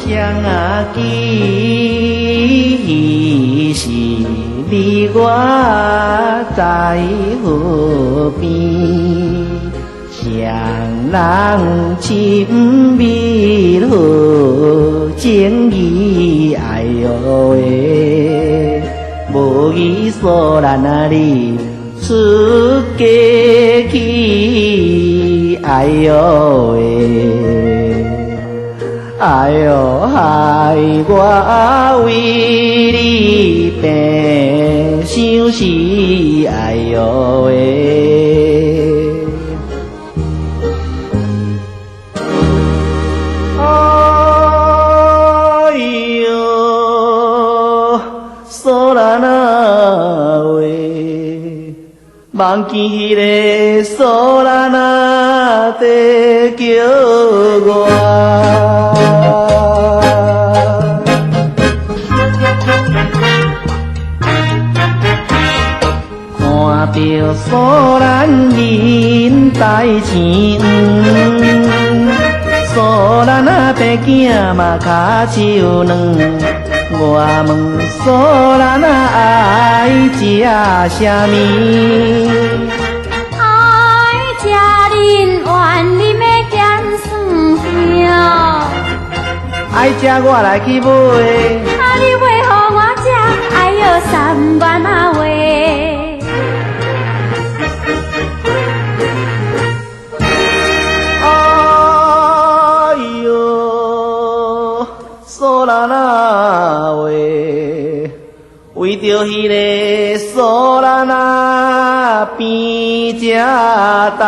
双记是你我在河边，双人亲密好情义，哎哟喂，无伊所咱你出家去，哎哟喂。哎哟，害我为你病伤时，哎哟喂！哎哟，索兰啊喂，忘记迄个索兰啊在叫我。看着索兰人台前黄，索兰啊白囝嘛骹手软。我问索兰啊爱食啥物？爱食恁园林的咸酸香。爱食我来去买。你买予我食，哎哟3万啊话。哎哟，索兰啊喂，为着迄个索兰啊边吃重。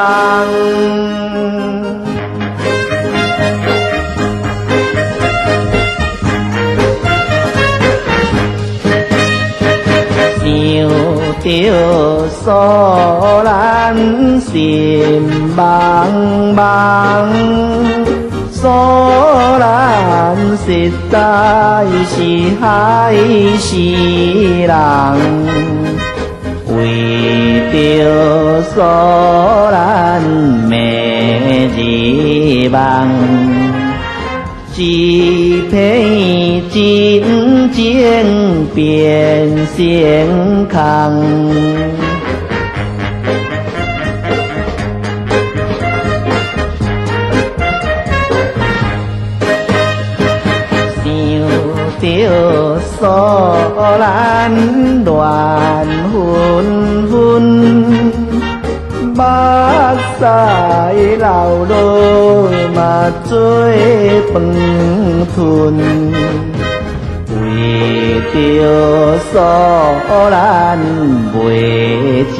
想着索兰心茫茫，索兰实在是害死人。为着索兰迷日梦，一片真情变成空。想着索兰乱纷纷，目屎流落嘛做饭吞。为着索兰袂食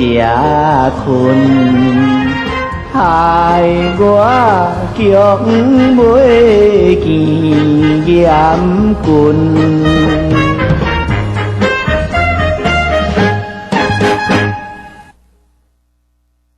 困，害我强袂见严棍。